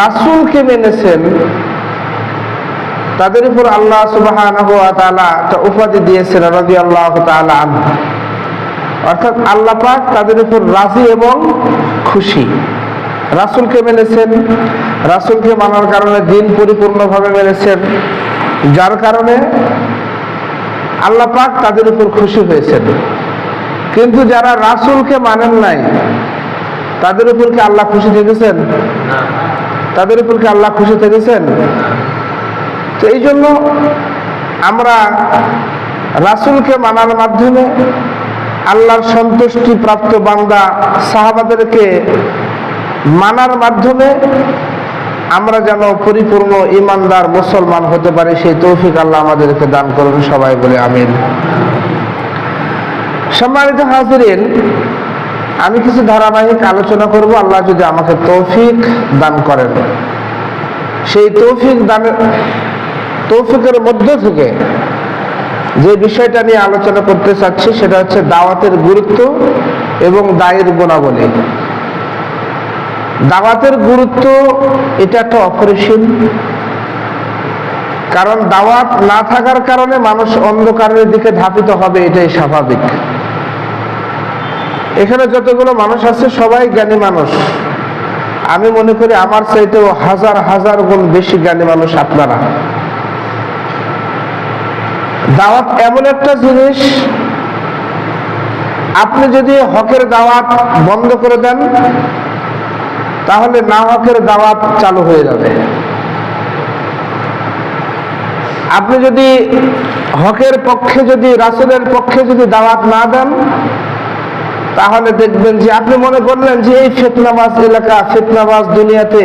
রাসূলকে মেনেছেন তাদের উপর আল্লাহ সুবহানাহু ওয়া তাআলা একটা উপাধি দিয়েছেন রাদিয়াল্লাহু তাআলা আনহু, অর্থাৎ আল্লাহ পাক তাদের উপর রাজি এবং খুশি। রাসূলকে মেনেছেন, রাসূলকে মানার কারণে দিন পরিপূর্ণভাবে মেনেছেন, যার কারণে আল্লাহ পাক তাদের উপর খুশি হয়েছেন। কিন্তু যারা রাসূলকে মানেন নাই তাদের উপর কি আল্লাহ খুশি থেকেছেন? তাদের উপর কি আল্লাহ খুশি থেকেছেন? তো এই জন্য আমরা রাসূলকে মানার মাধ্যমে আল্লাহর সন্তুষ্টি প্রাপ্ত বান্দা সাহাবাদেরকে মানার মাধ্যমে আমরা যেন পরিপূর্ণ ঈমানদার মুসলমান হতে পারি, সেই তৌফিক আল্লাহ আমাদেরকে দান করুন। সবাই বলে আমিন। সম্মানিত হাজিরিন, আমি কিছু ধারাবাহিক আলোচনা করব, আল্লাহ যদি আমাকে তৌফিক দান করেন। সেই তৌফিকের মধ্য থেকে যে বিষয়টা নিয়ে আলোচনা করতে চাচ্ছি সেটা হচ্ছে দাওয়াতের গুরুত্ব এবং দায়ের গুণাবলী। দাওয়াতের গুরুত্ব এটা একটা অপরিসীম, কারণ দাওয়াত না থাকার কারণে মানুষ অন্ধকারের দিকে ধাবিত হবে, এটাই স্বাভাবিক। এখানে যতগুলো মানুষ আছে সবাই জ্ঞানী মানুষ। আমি মনে করি আমার চাইতেও হাজার হাজার গুণ বেশি জ্ঞানী মানুষ আপনারা। দাওয়াত এমন একটা জিনিস, আপনি যদি হকের দাওয়াত বন্ধ করে দেন তাহলে না হকের দাওয়াত চালু হয়ে যাবে। আপনি যদি হকের পক্ষে, যদি রাসূলের পক্ষে যদি দাওয়াত না দেন তাহলে দেখবেন যে আপনি মনে করলেন যে এই ফিতনাবাজ এলাকা, ফিতনাবাজ দুনিয়াতে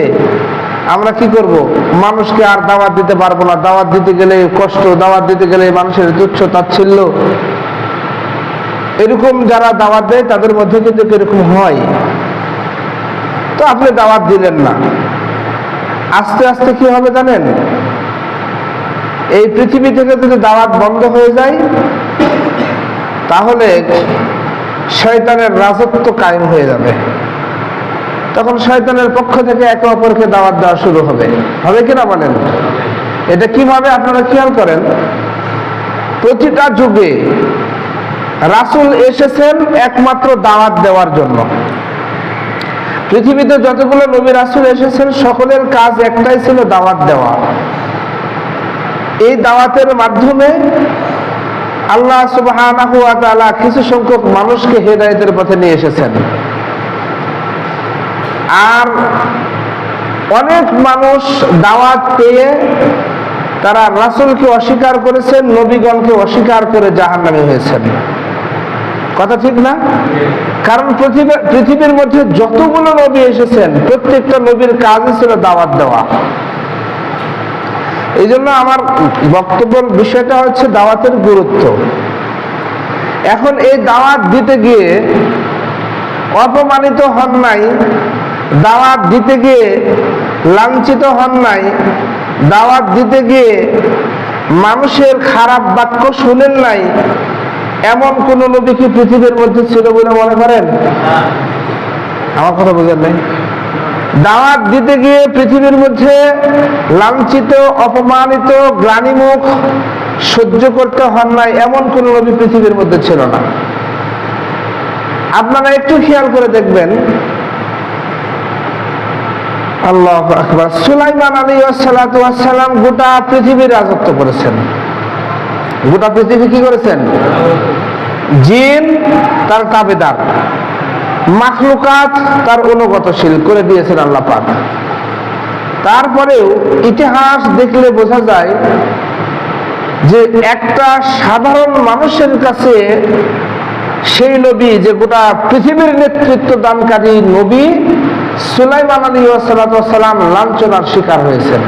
আমরা কি করব, মানুষকে আর দাওয়াত দিতে পারবো না, দাওয়াত দিতে গেলে কষ্ট, দাওয়াত দিতে গেলে মানুষের তুচ্ছ তাচ্ছিল্য, এরকম যারা দাওয়াত দেয় তাদের মধ্যে কিন্তু এরকম হয়। তো আপনি দাওয়াত দিলেন না, আস্তে আস্তে কি হবে জানেন? এই পৃথিবী থেকে যদি দাওয়াত বন্ধ হয়ে যায় তাহলে শয়তানের রাজত্ব কায়েম হয়ে যাবে। তখন শয়তানের পক্ষ থেকে একে অপরকে দাওয়াত দেওয়া শুরু হবে। হবে কিনা বলেন? এটা কিভাবে আপনারা খেয়াল করেন, প্রতিটা যুগে রাসূল এসেছেন একমাত্র দাওয়াত দেওয়ার জন্য। পৃথিবীতে যতগুলো নবী রাসূল এসেছেন সকলের কাজ একটাই ছিল, দাওয়াত দেওয়া। এই দাওয়াতের মাধ্যমে আল্লাহ সুবহানাহু ওয়া তাআলা কিছু সংখ্যক মানুষকে হেদায়েতের পথে নিয়ে এসেছেন, আর অনেক মানুষ দাওয়াত পেয়ে তারা রাসূলকে অস্বীকার করেছেন, নবীগণকে অস্বীকার করে জাহান্নামী হয়েছেন। কথা ঠিক না? কারণ পৃথিবীর মধ্যে যতগুলো নবী এসেছেন প্রত্যেকটা নবীর কাজই ছিল দাওয়াত দেওয়া। এই জন্য আমার বক্তব্যের বিষয়টা হচ্ছে দাওয়াতের গুরুত্ব। এখন এই দাওয়াত দিতে গিয়ে অপমানিত হন নাই, দাওয়াত দিতে গিয়ে লাঞ্ছিত হন নাই, দাওয়াত দিতে গিয়ে মানুষের খারাপ বাক্য শুনেন নাই, এমন কোন নবী কি পৃথিবীর মধ্যে ছিল বলে মনে করেন? আমার কথা বুঝেন নাই? দাওয়াত দিতে গিয়ে পৃথিবীর মধ্যে লাঞ্ছিত, অপমানিত, গ্লানিমুখ সহ্য করতে হন নাই, এমন কোন নবী পৃথিবীর মধ্যে ছিল না। আপনারা একটু খেয়াল করে দেখবেন, আল্লাহু আকবার, সুলাইমান আলাইহিস সালাতু ওয়াস সালাম গোটা পৃথিবীর রাজত্ব করেছেন। গোটা পৃথিবী কি করেছেন? জিন তার তাবেদার, মাখলুকাত তার অনুগতশীল করে দিয়েছেন আল্লাহ পাক। তারপরেও ইতিহাস দেখলে বোঝা যায় যে একটা সাধারণ মানুষের কাছে সেই নবী, যে গোটা পৃথিবীর নেতৃত্ব দানকারী নবী সুলাইমান আলাইহিস সালাতু ওয়াস সালাম লাঞ্ছনার শিকার হয়েছেন।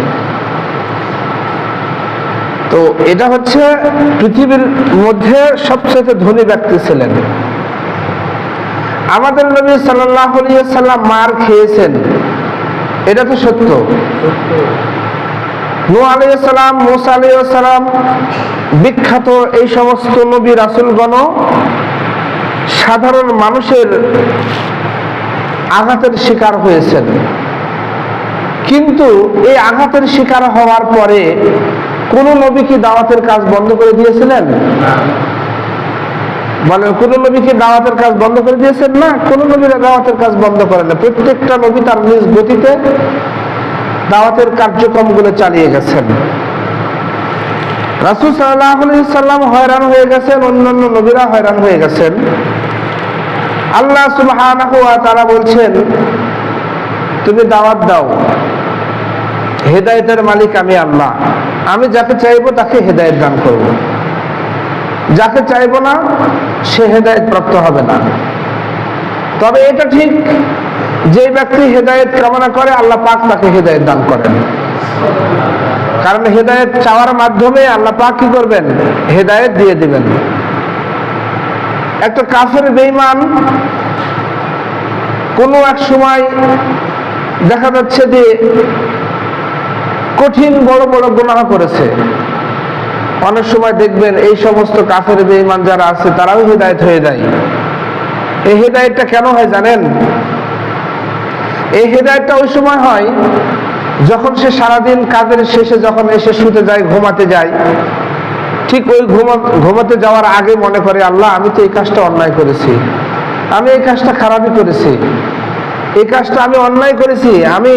তো এটা হচ্ছে পৃথিবীর মধ্যে সবচেয়ে ধনী ব্যক্তি ছিলেন। আমাদের নবী সাল্লাল্লাহু আলাইহি ওয়াসাল্লাম মার খেয়েছেন, এটা তো সত্য। নূহ আলাইহিস সালাম, মূসা আলাইহিস সালাম, বিখ্যাত এই সমস্ত নবী রাসূলগণ সাধারণ মানুষের আঘাতের শিকার হয়েছেন। কিন্তু এই আঘাতের শিকার হওয়ার পরে কোন নবী কি দাওয়াতের কাজ বন্ধ করে দিয়েছিলেন? বলেন, কোন নবী কি দাওয়াতের কাজ বন্ধ করে দিয়েছেন? না, কোন নবীরা দাওয়াতের কাজ বন্ধ করেন না। প্রত্যেকটা নবী তার নিজ গতিতে দাওয়াতের কার্যক্রমগুলো চালিয়ে গেছেন। রাসূল সাল্লাল্লাহু আলাইহি সাল্লাম হয়রান হয়ে গেছেন, অন্যান্য নবীরা হয়রান হয়ে গেছেন। আল্লাহ সুবহানাহু ওয়া তাআলা বলছেন, তুমি দাওয়াত দাও, হেদায়েতের মালিক আমি আল্লাহ। আমি যাকে চাইবো তাকে হেদায়েত দান করব, যাকে চাইবো না সে হেদায়েত প্রাপ্ত হবে না। তবে এটা ঠিক, যে ব্যক্তি হেদায়েত কামনা করে আল্লাহ পাক তাকে হেদায়েত দান করেন। কারণ হেদায়েত চাওয়ার মাধ্যমে আল্লাহ পাক কি করবেন? হেদায়েত দিয়ে দিবেন। একটা কাফের বেঈমান কোনো এক সময় দেখা যাচ্ছে যে কঠিন বড় বড় গুনাহ করেছে। অনেক সময় দেখবেন এই সমস্ত কাফের বেঈমান যারা আছে তারাও হেদায়েত হয়ে যায়। এই হেদায়েতটা কেন হয় জানেন? এই হেদায়েতটা ওই সময় হয় যখন সে সারাদিন কাজের শেষে যখন এসে শুতে যায়, ঘুমাতে যায়, ঠিক ওই ঘুমাতে যাওয়ার আগে মনে করে, আল্লাহ আমি তো এই কাজটা অন্যায় করেছি, আমি এই কাজটা খারাপই করেছি, এই কাজটা আমি অন্যায় করেছি, আমি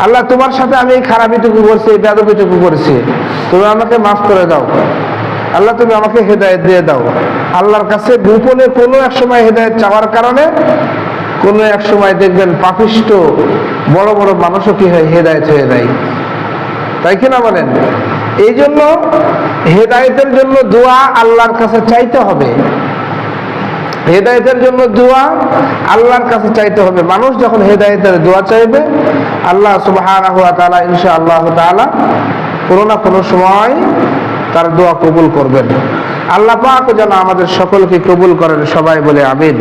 আল্লাহ তোমার সাথে আমি এই খারাপিটুকু করছি, এই বেয়াদবিটুকু করেছি, তুমি আমাকে মাফ করে দাও, আল্লাহ তুমি আমাকে হেদায়েত দিয়ে দাও। আল্লাহর কাছে গোপনে কোনো এক সময় হেদায়েত চাওয়ার কারণে কোনো এক সময় দেখবেন পাপিষ্ট বড় বড় মানুষও কি হয়? হেদায়েত হয়ে যায়। তাই কিনা বলেন? এই জন্য হেদায়েতের জন্য দোয়া আল্লাহর কাছে চাইতে হবে। হেদায়েতের জন্য দোয়া আল্লাহর কাছে চাইতে হবে। মানুষ যখন হেদায়েতের দোয়া চাইবে, আল্লাহ সুবহানাহু ওয়া তাআলা ইনশাআল্লাহ তাআলা কোনো না কোনো সময় তার দোয়া কবুল করবেন। আল্লাহ পাক যেন আমাদের সকলকে কবুল করেন, সবাই বলে আমিন।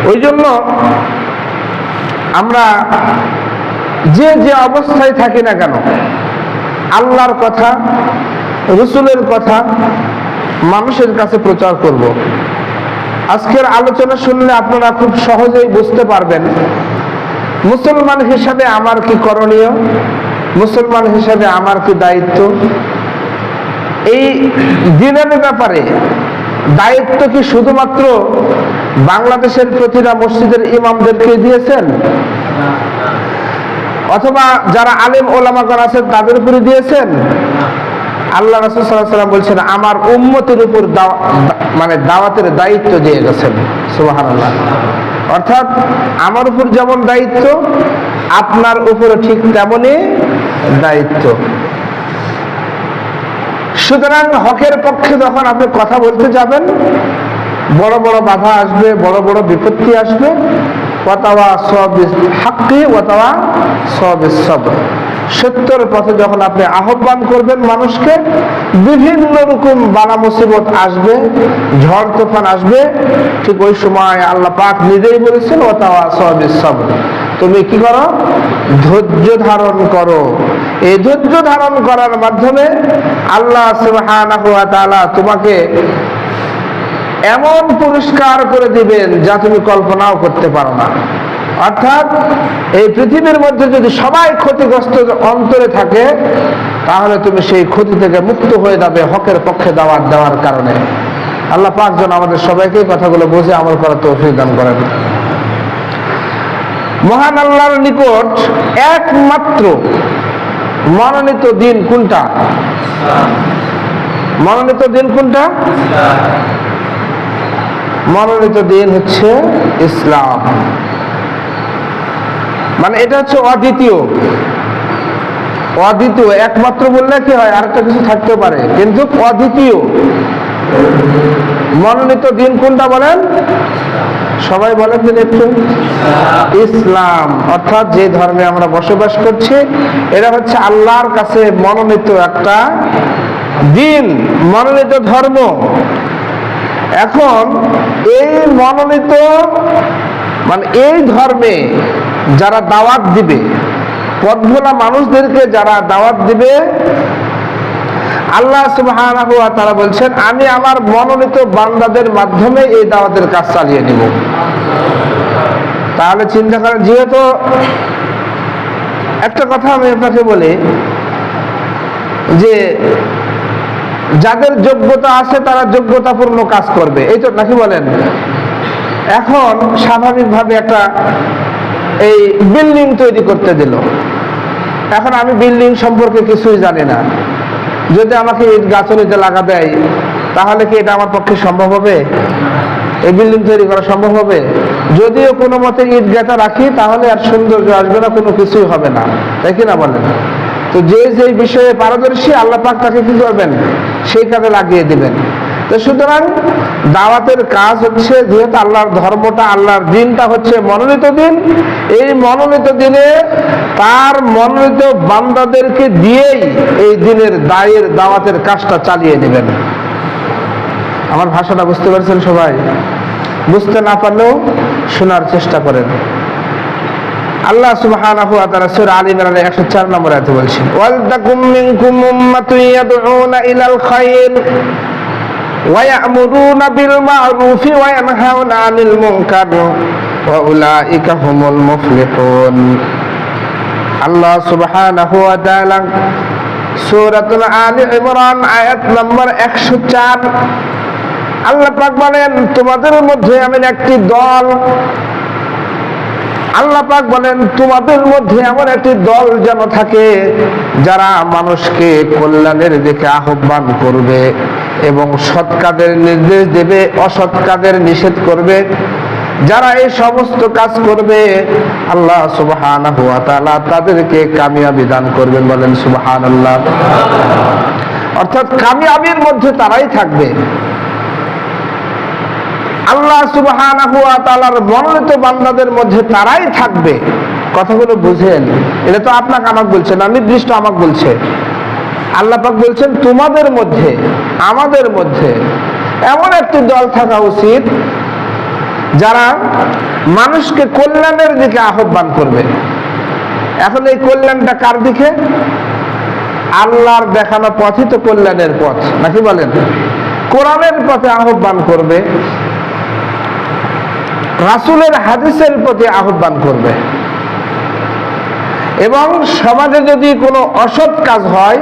ওই জন্য আমরা যে যে অবস্থায় থাকি না কেন, আল্লাহর কথা, রাসূলের কথা মানুষের কাছে প্রচার করব। আজকের আলোচনা শুনলে আপনারা খুব সহজেই বুঝতে পারবেন মুসলমান হিসাবে আমার কি করণীয়, মুসলমান হিসাবে আমার কি দায়িত্ব। এই দ্বীনের ব্যাপারে দায়িত্ব কি শুধুমাত্র বাংলাদেশের প্রতিটা মসজিদের ইমামদেরকে দিয়েছেন, অথবা যারা আলেম ওলামাগণ আছেন তাদের উপরে দিয়েছেন? আল্লাহ রাসূল সাল্লাল্লাহু আলাইহি ওয়াসাল্লাম বলছেন আমার উম্মতের উপর দাওয়াতের দায়িত্ব দিয়ে গেছেন। সুবহানাল্লাহ। অর্থাৎ আমার উপর যেমন দায়িত্ব, আপনার উপর ঠিক তেমনই দায়িত্ব। সুতরাং হকের পক্ষে যখন আপনি কথা বলতে যাবেন, বড় বড় বাধা আসবে, বড় বড় বিপত্তি আসবে। সত্যের পথে যখন আপনি আহ্বান করবেন মানুষকে, বিভিন্ন রকম বালা মুসিবত আসবে, ঝড় তুফান আসবে। ঠিক ওই সময় আল্লাহ পাক নিজেই বলেছেন ওয়াতাওয়াসাউ বিস-সাবর, তুমি কি করো? ধৈর্য ধারণ করো। এই ধৈর্য ধারণ করার মাধ্যমে আল্লাহ সুবহানাহু ওয়া তাআলা তোমাকে এমন পুরস্কার করে দিবেন যা তুমি কল্পনাও করতে পারো না। অর্থাৎ এই পৃথিবীর মধ্যে যদি সবাই ক্ষতিগ্রস্ত অন্তরে থাকে, তাহলে তুমি সেই ক্ষতি থেকে মুক্ত হয়ে যাবে হকের পক্ষে দাওয়াত দেওয়ার কারণে। আল্লাহ পাক যেন আমাদের সবাইকে কথাগুলো বুঝে আমল করার তৌফিক দান করেন। মহান আল্লাহর নিকট একমাত্র মনোনীত দিন কোনটা? মনোনীত দিন কোনটা? মনোনীত দিন হচ্ছে ইসলাম। মানে এটা হচ্ছে অদ্বিতীয়। অদ্বিতীয়, একমাত্র বললে কি হয়, আরেকটা কিছু থাকতে পারে, কিন্তু অদ্বিতীয়। মনোনীত দিন কোনটা বলেন? সবাই বলেন দিন একটু। ইসলাম। অর্থাৎ যে ধর্মে আমরা বসবাস করছি, এটা হচ্ছে আল্লাহর কাছে মনোনীত একটা দিন, মনোনীত ধর্ম। এখন এই মনোনীত এই ধর্মে যারা দাওয়াত দিবে, পথভোলা মানুষদেরকে যারা দাওয়াত দিবে, আল্লাহ সুবহানাহু ওয়া তাআলা বলছেন আমি আমার মনোনীত বান্দাদের মাধ্যমে এই দাওয়াতের কাজ চালিয়ে নিব। তাহলে চিন্তা করেন, যেহেতু একটা কথা আমি আপনাকে বলি যে যাদের যোগ্যতা আছে তারা যোগ্যতাপূর্ণ কাজ করবে, এই তো নাকি বলেন? এখন স্বাভাবিকভাবে একটা এই বিল্ডিং তৈরি করতে দিল। এখন আমি বিল্ডিং সম্পর্কে কিছুই জানি না, যদি আমাকে ইট গাঁথনিতে লাগা দেয় তাহলে কি এটা আমার পক্ষে সম্ভব হবে? এই বিল্ডিং তৈরি করা সম্ভব হবে? যদিও কোনো মতে ইট গাঁথা রাখি তাহলে আর সৌন্দর্য আসবে না, কোনো কিছুই হবে না, তাই কি না বলেন? তো যে যে বিষয়ে পারদর্শী আল্লাহ পাক তাকে কি করবেন? সেই কাজে লাগিয়ে দিবেন। তো সুতরাং দাওয়াতের কাজ হচ্ছে, যেহেতু আল্লাহর ধর্মটা, আল্লাহর দিনটা হচ্ছে মনোনীত দিন, এই মনোনীত দিনে তার মনোনীত বান্দাদেরকে দিয়েই এই দিনের দাওয়াতের কাজটা চালিয়ে নেবেন। আমার ভাষাটা বুঝতে পারছেন সবাই? বুঝতে না পারলেও শোনার চেষ্টা করেন। আল্লাহ সুবহানাহু ওয়া তাআলা সূরা আল ইমরানের 104 নম্বর আয়াতে বলছেন, ওয়ালতাকুম মিনকুম উম্মাতুন ইয়াদউনা ইলাল খায়র ওয়া ইয়া'মুরুনা বিল মা'রুফি ওয়া ইয়ানহাউনা আনিল মুনকার ওয়া উলাইকা হুমুল মুফলিহুন। আল্লাহ সুবহানাহু ওয়া তাআলা সূরাতুল আল ইমরান আয়াত নম্বর 104 আল্লাহ পাক বলেন, তোমাদের মধ্যে এমন একটি দল, আল্লাহ পাক বলেন তোমাদের মধ্যে এমন একটি দল যেন থাকে যারা মানুষকে কল্যাণের দিকে আহ্বান করবে এবং সৎ কাজের নির্দেশ দেবে, অসৎ কাজের নিষেধ করবে। যারা এই সমস্ত কাজ করবে আল্লাহ সুবহানাহু ওয়া তাআলা তাদেরকে কামিয়াবি দান করবেন। বলেন সুবহানাল্লাহ। অর্থাৎ কামিয়াবির মধ্যে তারাই থাকবে। আল্লাহ সুবহানাহু ওয়া তাআলার মনোনীত বান্দাদের মধ্যে তারাই থাকবে। কথাগুলো বুঝেন, এটা তো আপনাকে আমাকে বলছে না, নির্দিষ্ট আমাকে বলছে। আল্লাহ পাক বলছেন তোমাদের মধ্যে, আমাদের মধ্যে এমন একটি দল থাকা উচিত যারা মানুষকে কল্যাণের দিকে আহ্বান করবে। এখন এই কল্যাণটা কার দিকে? আল্লাহর দেখানো পথই তো কল্যাণের পথ, নাকি বলেন? কোরআনের পথে আহ্বান করবে, রাসূলের হাদিসের প্রতি আহ্বান করবে, এবং সমাজে যদি কোনো অসৎ কাজ হয়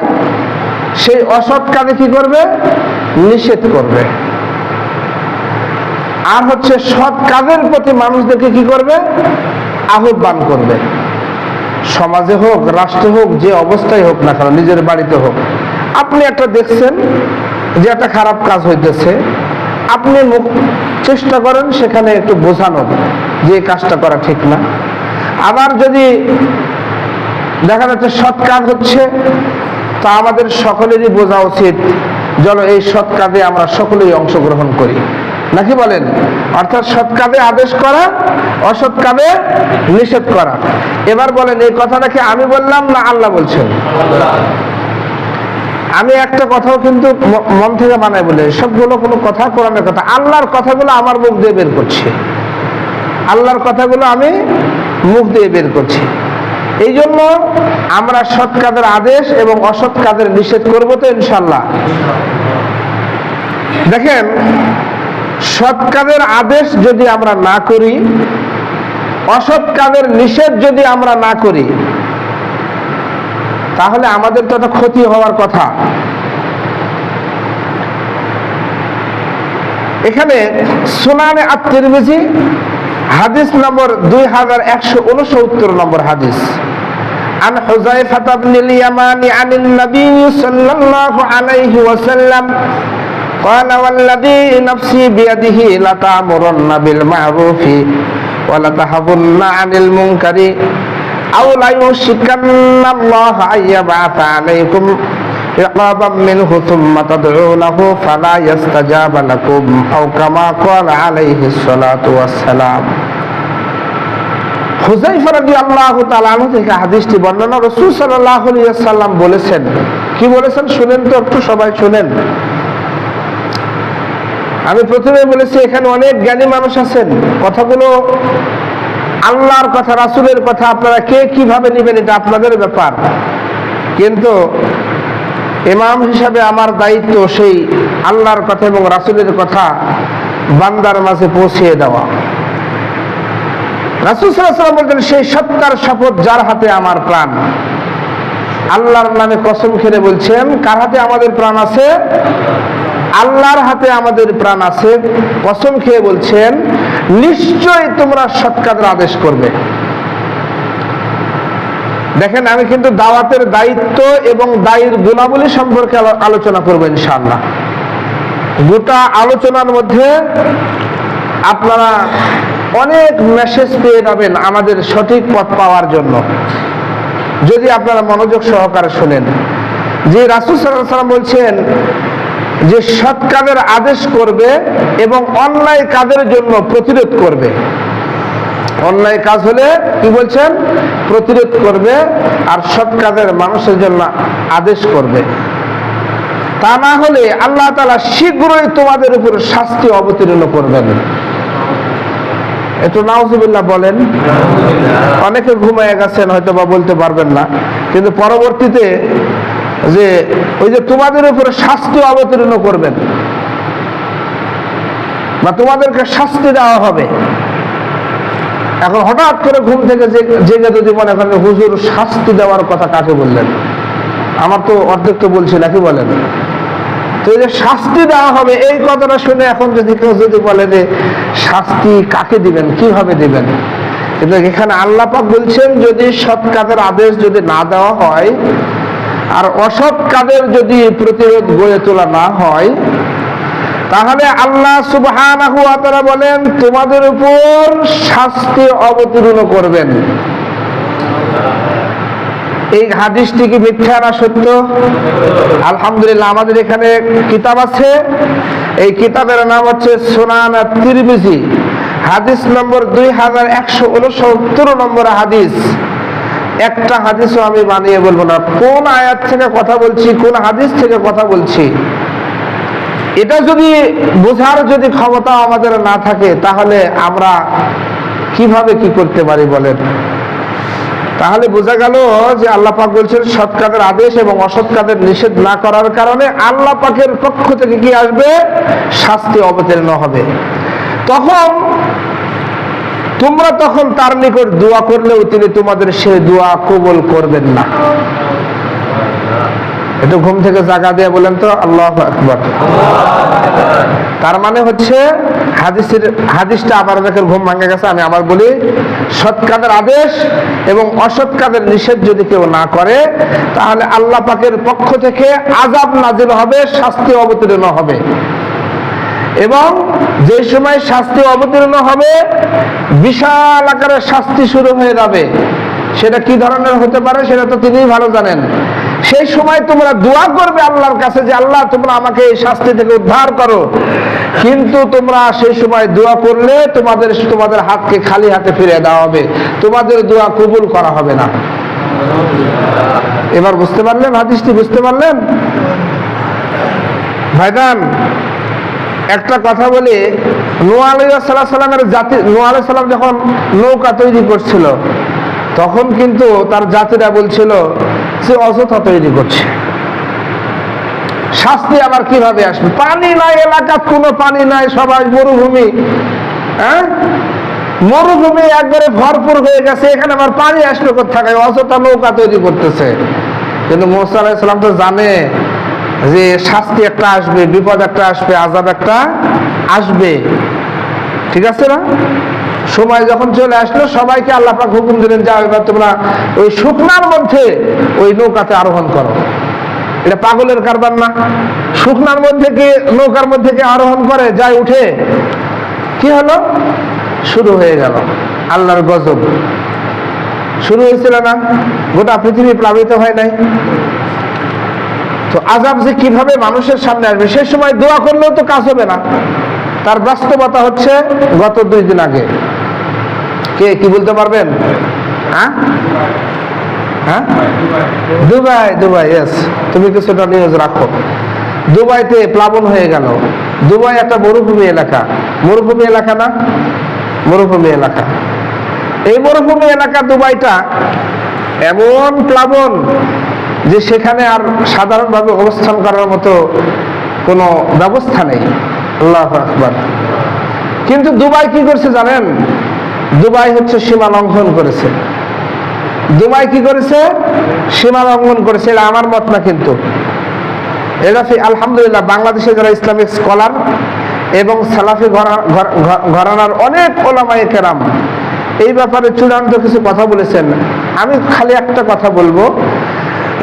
সেই অসৎ কাজে কি করবে? নিষেধ করবে। আর হচ্ছে সৎ কাজের প্রতি মানুষদেরকে কি করবে? আহ্বান করবে। সমাজে হোক, রাষ্ট্রে হোক, যে অবস্থায় হোক না কেন, নিজের বাড়িতে হোক, আপনি একটা দেখছেন যে একটা খারাপ কাজ হইতেছে, আপনি চেষ্টা করেন সেখানে একটু বোঝানোর যে কাজটা করা ঠিক না। আবার যদি দেখা যাচ্ছে সৎ কাজ হচ্ছে, তা আমাদের সকলেরই বোঝা উচিত যেন এই সৎ কাজে আমরা সকলেই অংশগ্রহণ করি, নাকি বলেন? অর্থাৎ সৎ কাজে আদেশ করা, অসৎ কাজে নিষেধ করা। এবার বলেন এই কথাটা কি আমি বললাম না আল্লাহ বলছেন? আমি একটা কথাও কিন্তু মন থেকে বানাই বলে, সবগুলো কোনো কথা কোরআনের কথা, আল্লাহর কথাগুলো আমার মুখ দিয়ে বের করছি, আল্লাহর কথাগুলো আমি মুখ দিয়ে বের করছি। এই জন্য আমরা সৎ কাজের আদেশ এবং অসৎ কাজের নিষেধ করব তো ইনশাআল্লাহ। দেখেন, সৎ কাজের আদেশ যদি আমরা না করি, অসৎ কাজের নিষেধ যদি আমরা না করি, তাহলে আমাদের তো একটা ক্ষতি হওয়ার কথা। এখানে সুনানে আত-তিরমিজি হাদিস নম্বর 2169 নম্বর হাদিস, আন হুযায়ফা ইবনুল ইয়ামানি আনিন নবী সাল্লাল্লাহু আলাইহি ওয়াসাল্লাম قال والذي نفسي بيده لتأمرن بالمعروف ولتنهون عن المنكر أو ليوشكن الله أن يبعث عليكم عقابا منه ثم تدعونه فلا يستجاب لكم أو كما قال عليه الصلاة والسلام। হুযায়ফা রাদিয়াল্লাহু তাআলা আনহু থেকে হাদিসটি বর্ণনা, রাসূল সাল্লাল্লাহু আলাইহি ওয়াসাল্লাম বলেছেন, কি বলেছেন শুনেন তো একটু, সবাই শুনেন। আমি প্রথমে বলেছি এখানে অনেক জ্ঞানী মানুষ আছেন, কথাগুলো আল্লাহর কথা, রাসূলের কথা, আপনারা কে কিভাবে নেবেন এটা আপনাদের ব্যাপার, কিন্তু ইমাম হিসাবে আমার দায়িত্ব সেই আল্লাহর কথা এবং রাসূলের কথা বান্দার মাঝে পৌঁছিয়ে দেওয়া। রাসূল সাল্লাল্লাহু আলাইহি ওয়াসাল্লাম বলতেন, সেই সত্তার শপথ যার হাতে আমার প্রাণ। আল্লাহর নামে কসম খেয়ে বলছেন, কার হাতে আমাদের প্রাণ আছে? আল্লাহর হাতে আমাদের প্রাণ আছে। কসম খেয়ে বলছেন, নিশ্চয়ই তোমরা সৎ কাজের আদেশ করবে। দেখেন, আমি কিন্তু দাওয়াতের দায়িত্ব এবং দায়ীর গুণাবলী সম্পর্কে আলোচনা করব ইনশাআল্লাহ। গোটা আলোচনার মধ্যে আপনারা অনেক মেসেজ পেয়ে যাবেন আমাদের সঠিক পথ পাওয়ার জন্য, যদি আপনারা মনোযোগ সহকারে শোনেন। যে রাসূল সাল্লাল্লাহু আলাইহি ওয়াসাল্লাম বলছেন যে সৎ কাজের আদেশ করবে এবং অন্যায় কাজের জন্য প্রতিরোধ করবে। অন্যায় কাজ হলে কি বলছেন? প্রতিরোধ করবে, আর সৎ কাজের মানুষের জন্য আদেশ করবে। তা না হলে আল্লাহ তাআলা শীঘ্রই তোমাদের উপর শাস্তি অবতীর্ণ করবেন। একটু নাউজুবিল্লাহ বলেন। অনেকে ঘুমিয়ে গেছেন, হয়তো বা বলতে পারবেন না, কিন্তু পরবর্তীতে যে ওই যে তোমাদের উপরে শাস্তি অবতীর্ণ করবেন বা তোমাদেরকে শাস্তি দেওয়া হবে। এখন হঠাৎ করে ঘুম থেকে জেগে যদি মনে করেন, হুজুর শাস্তি দেওয়ার কথা কাকে বললেন? আমার তো অর্ধেক তো বলছি নাকি, বলেন? তো এই যে শাস্তি দেওয়া হবে, এই কথাটা শুনে এখন যদি কেউ যদি বলে যে শাস্তি কাকে দিবেন, কিভাবে দিবেন, কিন্তু এখানে আল্লাহ পাক বলছেন, যদি সৎ কাজের আদেশ যদি না দেওয়া হয় আর অসৎ কাজের যদি প্রতিরোধ গড়ে তোলা না হয়, তাহলে আল্লাহ সুবহানাহু ওয়া তাআলা বলেন তোমাদের উপর শাস্তি অবতীর্ণ করবেন। এই হাদিসটি কি মিথ্যা না সত্য? আলহামদুলিল্লাহ, আমাদের এখানে কিতাব আছে, এই কিতাবের নাম হচ্ছে সুনান তিরমিজি, হাদিস নম্বর 2169 নম্বর হাদিস। একটা হাদিসও আমি বানিয়ে বলবো না, কোন আয়াত থেকে কথা বলছি, কোন হাদিস থেকে কথা বলছি, এটা যদি বোঝার যদি ক্ষমতা আমাদের না থাকে, তাহলে আমরা কিভাবে কি করতে পারি বলেন? তাহলে বোঝা গেল যে আল্লাহ পাক বলছেন সৎ কাজের আদেশ এবং অসৎ কাজের নিষেধ না করার কারণে আল্লাহ পাকের পক্ষ থেকে কি আসবে? শাস্তি অবতীর্ণ হবে। তখন তোমরা তখন তার নিকট দোয়া করলেও তিনি তোমাদের সে দোয়া কবুল করবেন না। একটু ঘুম থেকে জাগা দিয়ে বলেন তো আল্লাহু আকবার। তার মানে হচ্ছে হাদিসটা আবার দেখেন, ঘুম ভাঙে গেছে, আমি আবার বলি, সৎ কাজের আদেশ এবং অসৎ কাজের নিষেধ যদি কেউ না করে, তাহলে আল্লাহ পাকের পক্ষ থেকে আযাব নাযিল হবে, শাস্তি অবতীর্ণ হবে। এবং যে সময় শাস্তি অবতীর্ণ হবে, বিশাল আকারের শাস্তি শুরু হয়ে যাবে। সেটা কি ধরনের হতে পারে সেটা তো তিনিই ভালো জানেন। সেই সময় তোমরা দোয়া করবে আল্লাহর কাছে যে আল্লাহ তোমরা আমাকে এই শাস্তি থেকে উদ্ধার করো, কিন্তু তোমরা সেই সময় দোয়া করলে তোমাদের হাতকে খালি হাতে ফিরিয়ে দেওয়া হবে, তোমাদের দোয়া কবুল করা হবে না। এবার বুঝতে পারলেন? হাদিসটি বুঝতে পারলেন ভাইজান? একটা কথা বলি, নূহ আলাইহিস সালামের জাতি, নূহ আলাইহিস সালাম যখন নৌকা তৈরি করছিল, তখন কিন্তু তার জাতিরা বলছিল সে অযথা তৈরি করছে। শাস্তি আবার কিভাবে আসবে? পানি নাই, এলাকার কোনো পানি নাই, সবাই মরুভূমি, মরুভূমি একবারে ভরপুর হয়ে গেছে, এখানে আবার পানি আসবে কোথা? অযথা নৌকা তৈরি করতেছে। কিন্তু মূসা আলাইহিস সালাম তো জানে যে শাস্তি একটা আসবে, বিপদ একটা আসবে, আযাব একটা আসবে, ঠিক আছে না? সময় যখন চলে আসলো, সবাইকে আল্লাহ পাক হুকুম দিলেন, যাও এবার তোমরা ওই শুকনার মধ্যে ওই নৌকাতে আরোহণ করো। এটা পাগলের কারবার না? শুকনার মধ্যে কি নৌকার মধ্যে কি আরোহণ করে? যায় উঠে, কি হলো? শুরু হয়ে গেল আল্লাহর গজব। শুরু হয়েছিল না? গোটা পৃথিবী প্লাবিত হয় নাই? তো আযাব যে কিভাবে মানুষের সামনে আসবে, সেই সময় দোয়া করলেও তো কাজ হবে না। তার বাস্তবতা হচ্ছে গত 2 দিন আগে, কে কি বলতে পারবেন? দুবাই, ইয়েস, তুমি কিছুটা নিউজ রাখো। দুবাইতে প্লাবন হয়ে গেল। দুবাই একটা মরুভূমি এলাকা, মরুভূমি এলাকা না? মরুভূমি এলাকা। এই মরুভূমি এলাকা দুবাইটা এমন প্লাবন যে সেখানে আর সাধারণভাবে অবস্থান করার মতো কোনো ব্যবস্থা নেই। আল্লাহু আকবার। কিন্তু দুবাই কি করছে জানেন? দুবাই হচ্ছে সীমা লঙ্ঘন করেছে। দুবাই কি করেছে? সীমা লঙ্ঘন করেছে। এটা আমার মত না, কিন্তু এটা আলহামদুলিল্লাহ বাংলাদেশে যারা ইসলামিক স্কলার এবং সালাফি ঘরানার অনেক ওলামায়ে কেরাম এই ব্যাপারে চূড়ান্ত কিছু কথা বলেছেন। আমি খালি একটা কথা বলবো,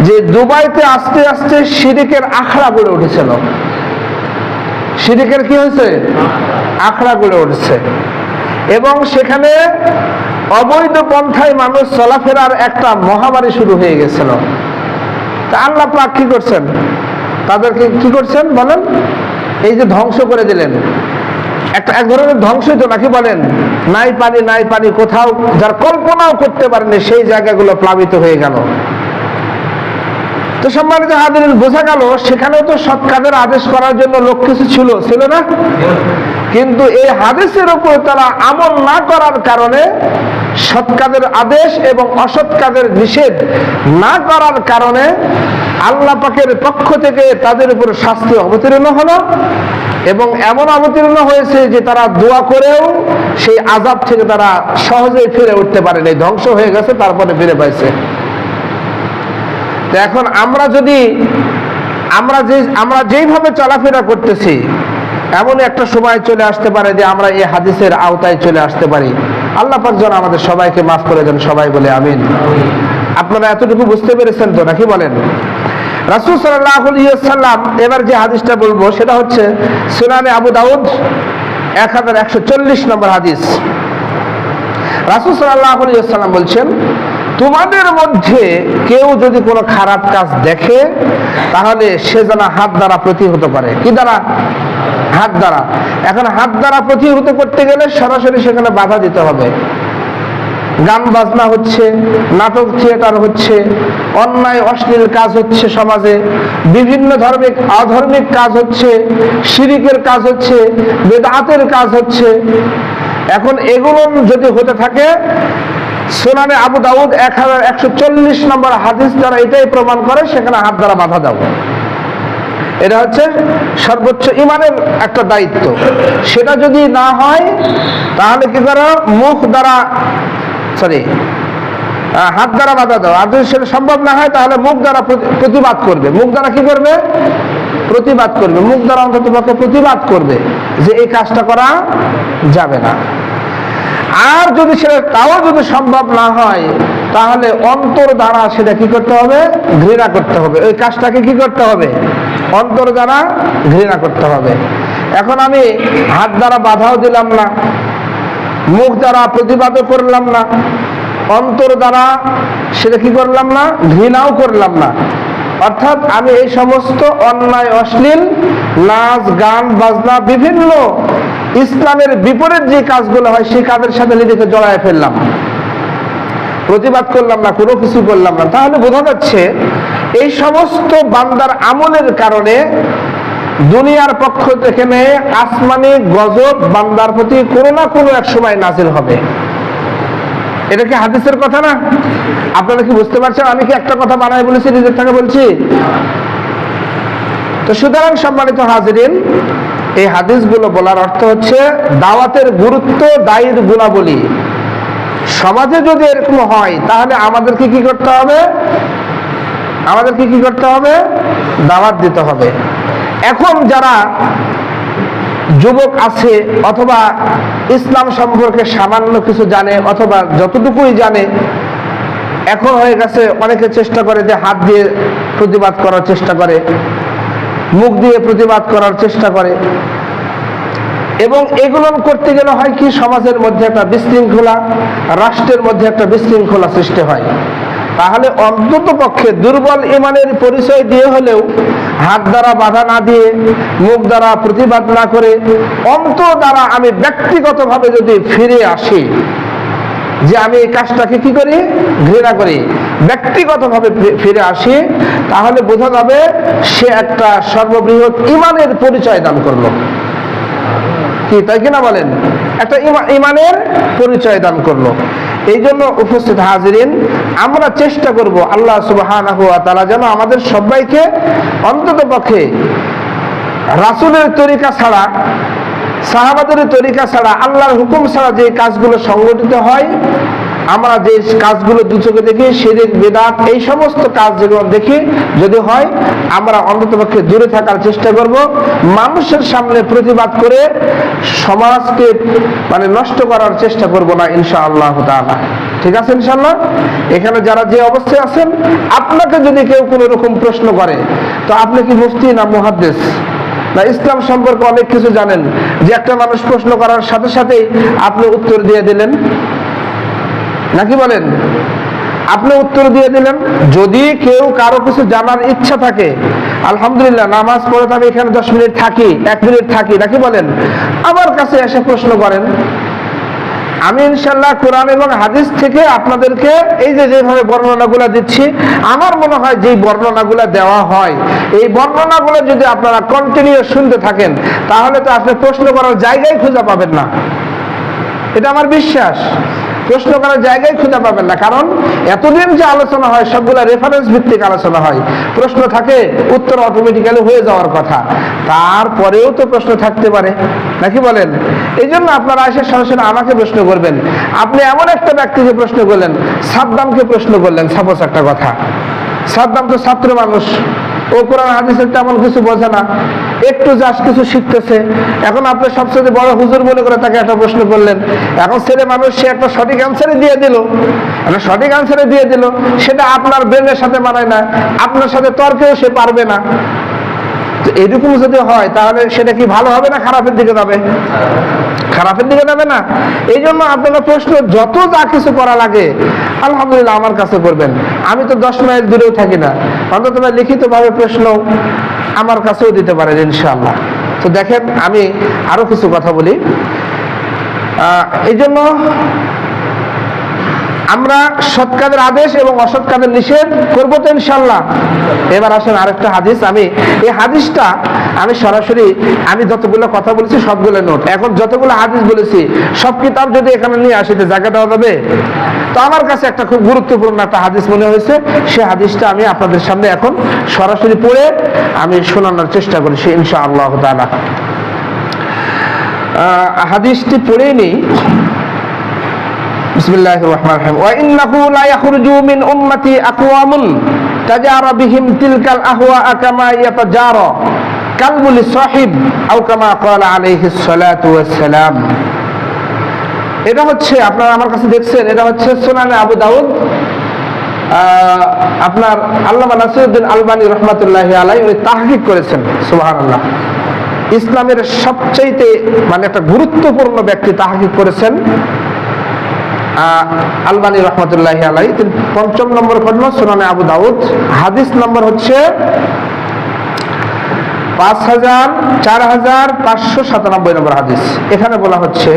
যে দুবাইতে আস্তে আস্তে শিরিকের আখড়া গড়ে উঠেছিল। শিরিকের কি হয়েছে? আখড়া গড়ে উঠেছে, এবং সেখানে অবৈধ পন্থায় মানুষ চলাফেরার একটা মহামারী শুরু হয়ে গেছিল। তা আল্লাহ পাক কি করছেন? তাদেরকে কি করছেন বলেন? এই যে ধ্বংস করে দিলেন, এক ধরনের ধ্বংসই তো নাকি বলেন? নাই পানি নাই পানি, কোথাও যার কল্পনাও করতে পারেনি সেই জায়গাগুলো প্লাবিত হয়ে গেল। তো সম্মানিত হাজিরিন, বোঝা গেল সেখানেও তো সৎ কাজের আদেশ করার জন্য লোক কিছু ছিল না? কিন্তু এই হাদিসের উপর তারা আমল না করার কারণে, সৎ কাজের আদেশ এবং অসৎ কাজের নিষেধ না করার কারণে আল্লাহ পাকের পক্ষ থেকে তাদের উপর শাস্তি অবতীর্ণ হলো, এবং এমন অবতীর্ণ হয়েছে যে তারা দোয়া করেও সেই আযাব থেকে তারা সহজেই ফিরে উঠতে পারেনি। ধ্বংস হয়ে গেছে, তারপরে ফিরে পাইছে। এখন আমরা যেইভাবে চলাফেরা করতেছি, এমন একটা সময় চলে আসতে পারে যে আমরা এই হাদিসের আওতায় চলে আসতে পারি। আল্লাহ পাক যেন আমাদের সবাইকে মাফ করে দেন, সবাই বলে আমিন। আপনারা এতটুকু বুঝতে পেরেছেন তো নাকি বলেন? রাসূল সাল্লাল্লাহু আলাইহি ওয়াসাল্লাম, এবার যে হাদিসটা বলবো সেটা হচ্ছে সুনানে আবু দাউদ 1140 নম্বর হাদিস। রাসূল সাল্লাল্লাহু আলাইহি ওয়াসাল্লাম বলছেন, তোমাদের মধ্যে কেউ যদি কোনো খারাপ কাজ দেখে তাহলে সে যেন হাত দ্বারা প্রতিহত করে। কি দ্বারা? হাত দ্বারা। এখন হাত দ্বারা প্রতিহত করতে গেলে সরাসরি সেখানে বাধা দিতে হবে। গান বাজনা হচ্ছে, নাটক থিয়েটার হচ্ছে, অন্যায় অশ্লীল কাজ হচ্ছে সমাজে, বিভিন্ন অধার্মিক কাজ হচ্ছে, শিরিকের কাজ হচ্ছে, বেদাতের কাজ হচ্ছে। এখন এগুলো যদি হতে থাকে, সুনানে আবু দাউদ 1140 নম্বর হাদিস দ্বারা এটাই প্রমাণ করে, সেখানে হাত দ্বারা বাধা দাও। এটা হচ্ছে সর্বোচ্চ ইমানের একটা দায়িত্ব। সেটা যদি না হয় তাহলে কি করো? হাত দ্বারা বাধা দাও। আর যদি সেটা সম্ভব না হয় তাহলে মুখ দ্বারা প্রতিবাদ করবে। মুখ দ্বারা কি করবে? প্রতিবাদ করবে। মুখ দ্বারা অন্তত পক্ষে প্রতিবাদ করবে যে এই কাজটা করা যাবে না। আর যদি সেটা তাও যদি সম্ভব না হয় তাহলে অন্তর দ্বারা সেটা কি করতে হবে? ঘৃণা করতে হবে। ওই কাজটাকে কি করতে হবে? অন্তর দ্বারা ঘৃণা করতে হবে। এখন আমি হাত দ্বারা বাধাও দিলাম না, মুখ দ্বারা প্রতিবাদও করলাম না, অন্তর দ্বারা সেটা কি করলাম না? ঘৃণাও করলাম না। অর্থাৎ আমি এই সমস্ত অন্যায় অশ্লীল নাচ গান বাজনা বিভিন্ন ইসলামের বিপরীত যে কাজগুলো হয় সেই কাজের সাথে নিজেকে জড়ায় ফেললাম, প্রতিবাদ করলাম না, কোনো কিছু করলাম না। তাহলে বোঝা যাচ্ছে এই সমস্ত বান্দার আমলের কারণে দুনিয়ার পক্ষ থেকে আসমানি গজব বান্দার প্রতি কোনো না কোনো এক সময় নাজিল হবে। এটা কি হাদিসের কথা না? আপনারা কি বুঝতে পারছেন? আমি কি একটা কথা বানায় বলেছি, নিজের থেকে বলছি? তো সুতরাং সম্মানিত হাজিরিন, এই হাদিসগুলো বলার অর্থ হচ্ছে দাওয়াতের গুরুত্ব, দায়ীর গুণাবলী। সমাজে যদি এরকম হয় তাহলে আমাদেরকে কি করতে হবে? দাওয়াত দিতে হবে। এখন যারা যুবক আছে অথবা ইসলাম সম্পর্কে সামান্য কিছু জানে অথবা যতটুকুই জানে, এখন হয়ে গেছে অনেকে চেষ্টা করে যে হাত দিয়ে প্রতিবাদ করার চেষ্টা করে, মুখ দিয়ে প্রতিবাদ করার চেষ্টা করে, এবং এগুলো করতে গেলে হয় কি সমাজের মধ্যে একটা বিশৃঙ্খলা, রাষ্ট্রের মধ্যে একটা বিশৃঙ্খলা সৃষ্টি হয়। তাহলে অন্তত পক্ষে দুর্বল ইমানের পরিচয় দিয়ে হলেও হাত দ্বারা বাধা না দিয়ে, মুখ দ্বারা প্রতিবাদ না করে, অন্তর দ্বারা আমি ব্যক্তিগতভাবে যদি ফিরে আসি যে আমি এই কাজটাকে কি করি? ঘৃণা করি, ব্যক্তিগতভাবে ফিরে আসি, তাহলে বোঝা যাবে সে একটা সর্ববৃহৎ ইমানের পরিচয় দান করলো। কি তাই কিনা বলেন? একটা ইমানের পরিচয় দান করলো। এই জন্য উপস্থিত হাজিরিন, আমরা চেষ্টা করব আল্লাহ সুবহানাহু ওয়া তাআলা যেন আমাদের সবাইকে অন্তত পক্ষে রাসূলের তরিকা ছাড়া সাহাবাদের তরিকা ছাড়া, আল্লাহর হুকুম ছাড়া যে কাজগুলো সংগঠিত হয়, আমরা যে কাজগুলো দু চোখে দেখি, শিরক বিদআত এই সমস্ত কাজ যেগুলো দেখি, যদি হয় আমরা অন্ততপক্ষে দূরে থাকার চেষ্টা করব। মানুষের সামনে প্রতিবাদ করে সমাজকে নষ্ট করার চেষ্টা করব না ইনশাআল্লাহ তাআলা। ঠিক আছে ইনশাআল্লাহ? এখানে যারা যে অবস্থায় আছেন, আপনাকে যদি কেউ কোনো রকম প্রশ্ন করে, তো আপনি কি মুফতি না মুহাদ্দিস না ইসলাম সম্পর্কে অনেক কিছু জানেন, যে একটা মানুষ প্রশ্ন করার সাথে সাথেই আপনি উত্তর দিয়ে দিলেন, নাকি বলেন? আপনি উত্তর দিয়ে দিলেন। যদি কেউ কারো কিছু জানার ইচ্ছা থাকে, আলহামদুলিল্লাহ, নামাজ পড়ে আমি এখানে 10 মিনিট থাকি, 1 মিনিট থাকি, নাকি বলেন, আমার কাছে এসে প্রশ্ন করেন। আমি ইনশাআল্লাহ কোরআন এবং হাদিস থেকে আপনাদেরকে এই যেভাবে বর্ণনাগুলো দিচ্ছি, আমার মনে হয় যে বর্ণনাগুলো দেওয়া হয়, এই বর্ণনাগুলো যদি আপনারা কন্টিনিউ শুনতে থাকেন, তাহলে তো আপনি প্রশ্ন করার জায়গায় খুঁজে পাবেন না। এটা আমার বিশ্বাস। প্রশ্ন করার জায়গায় খুঁজে পাবেন না, কারণ এতদিন যে আলোচনা হয় সবগুলো রেফারেন্স ভিত্তিক আলোচনা হয়। প্রশ্ন থাকে, উত্তর অটোমেটিক্যালি হয়ে যাওয়ার কথা, তারপরেও তো প্রশ্ন থাকতে পারে, নাকি বলেন? এই জন্য আপনারা এসে সরাসরি আমাকে প্রশ্ন করবেন। আপনি এমন একটা ব্যক্তিকে প্রশ্ন করলেন, সাদ্দামকে প্রশ্ন করলেন, সাপোজ একটা কথা, সাদ্দাম তো ছাত্র মানুষ, ও কোরআন হাদিসের তেমন কিছু বোঝে না, একটু জাস্ট কিছু শিখতেছে। এখন আপনি সবচেয়ে বড় হুজুর মনে করে তাকে একটা প্রশ্ন করলেন। এখন ছেলে মানুষ, সে একটা সঠিক অ্যান্সারে দিয়ে দিল, সেটা আপনার ব্রেনের সাথে মানায় না, আপনার সাথে তর্কেও সে পারবে না। এরকম যদি হয়, তাহলে সেটা কি ভালো হবে না খারাপের দিকে যাবে? খারাপের দিকে যাবে না। এই জন্য আপনারা প্রশ্ন যত যা কিছু করা লাগে আলহামদুলিল্লাহ আমার কাছে করবেন। আমি তো 10 মাইল দূরেও থাকি না, অন্তত লিখিত ভাবে প্রশ্ন আমার কাছেও দিতে পারেন ইনশাআল্লাহ। তো দেখেন, আমি আরো কিছু কথা বলি। এই জন্য আমরা সৎ কাজের আদেশ এবং অসৎ কাজের নিষেধ করবো তো ইনশাআল্লাহ। এবার আসেন আরেকটা হাদিস। এই হাদিসটা আমি সরাসরি, আমি যতগুলো কথা বলেছি সবগুলো নোট। এখন যতগুলো হাদিস বলেছি সব কিতাব যদি এখানে নিয়ে আসিতে জায়গা দেওয়া যাবে? তো আমার কাছে একটা খুব গুরুত্বপূর্ণ একটা হাদিস মনে হয়েছে, সে হাদিসটা আমি আপনাদের সামনে এখন সরাসরি পড়ে আমি শোনানোর চেষ্টা করেছি ইনশাআল্লাহ তাআলা। হাদিসটি পড়েই নেই। বিসমিল্লাহির রহমানির রহিম। ওয়া ইন্নাহু লা ইয়াখরুজু মিন উম্মতি আকওয়ামুন তাজারা বিহিম তিলকাল আহওয়া কামা ইয়াতাজারা কালবু লিসাহিব আও কামা ক্বালা আলাইহিস সালাতু ওয়াস সালাম। এটা হচ্ছে, আপনারা আমার কাছে দেখছেন, এটা হচ্ছে সুনানে আবু দাউদ। আপনার আল্লামা নাসিরউদ্দিন আলবানী রাহমাতুল্লাহি আলাইহি উনি তাহকিক করেছেন। সুবহানাল্লাহ। ইসলামের সবচাইতে একটা গুরুত্বপূর্ণ ব্যক্তি তাহকিক করেছেন আলবানী রহমতুল্লাহি আলাইহি। ৫ম নম্বর খন্ড সুনানে আবু দাউদ, হাদিস নম্বর হচ্ছে 4597 নম্বর হাদিস। এখানে বলা হচ্ছে,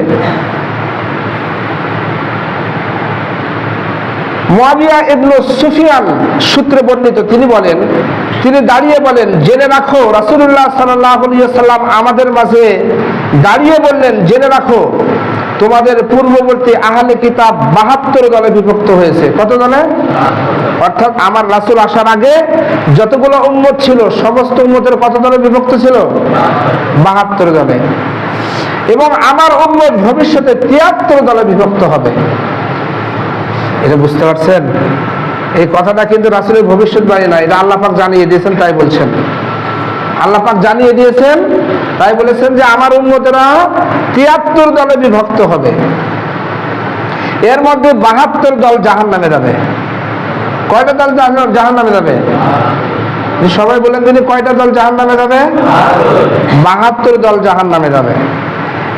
মুয়াবিয়া ইবনে সুফিয়ান সূত্রে বর্ণিত, তিনি বলেন, তিনি দাঁড়িয়ে বলেন, জেনে রাখো, রাসূলুল্লাহ সাল্লাল্লাহু আলাইহি ওয়াসাল্লাম আমাদের মাঝে দাঁড়িয়ে বললেন, জেনে রাখো তোমাদের পূর্ববর্তী আহলে কিতাব 72 দলে বিভক্ত হয়েছে। কত দলে? অর্থাৎ আমার রাসূল আসার আগে যতগুলো উম্মত ছিল সমস্ত উম্মতের কত দলে বিভক্ত ছিল? 72 দলে। এবং আমার উম্মত ভবিষ্যতে 73 দলে বিভক্ত হবে। এটা বুঝতে পারছেন? এই কথাটা কিন্তু রাসূলের ভবিষ্যৎবাণী না, এটা আল্লাহ পাক জানিয়ে দিয়েছেন, তাই বলছেন। আল্লাহ পাক জানিয়ে দিয়েছেন, তাই বলেছেন যে আমার উম্মতেরা 73 দলে বিভক্ত হবে। এর মধ্যে 72 দল জাহান্নামে যাবে। কয়টা দল জাহান্নামে যাবে? সবাই বলেন তিনি, কয়টা দল জাহান্নামে যাবে? 72 দল জাহান্নামে যাবে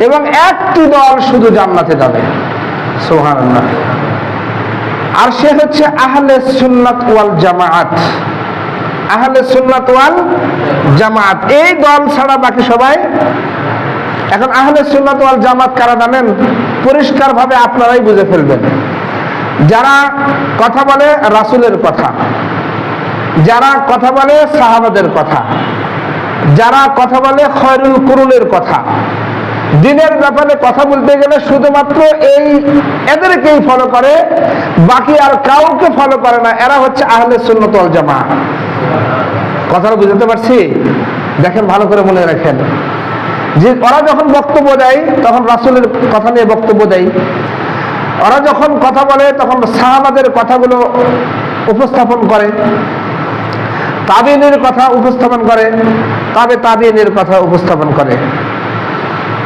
এবং একটি দল শুধু জান্নাতে যাবে। সুবহানাল্লাহ। আর সে হচ্ছে আহলে সুন্নাত ওয়াল জামাআত। আহলে সুন্নাত ওয়াল জামাত, এই দল ছাড়া বাকি সবাই। এখন আহলে সুন্নাত ওয়াল জামাত কারা জানেন? পরিষ্কার ভাবে আপনারাই বুঝে ফেলবেন। যারা কথা বলে রাসূলের কথা, যারা কথা বলে সাহাবাদের কথা, যারা কথা বলে খয়রুল কুরুনের কথা, দিনের ব্যাপারে কথা বলতে গেলে শুধুমাত্র এদেরকেই ফলো করে, বাকি আর কাউকে ফলো করে না। এরা হচ্ছে আহলে সুন্নাত ওয়াল জামাত। কথাটা বুঝতে পারছি? দেখেন, ভালো করে মনে রাখেন। যে ওরা যখন বক্তব্য দেয় তখন রাসূলের কথা নিয়ে বক্তব্য দেয়, ওরা যখন কথা বলে তখন সাহাবাদের কথাগুলো উপস্থাপন করে, তাবিঈনের কথা উপস্থাপন করে, তাবিঈনের কথা উপস্থাপন করে।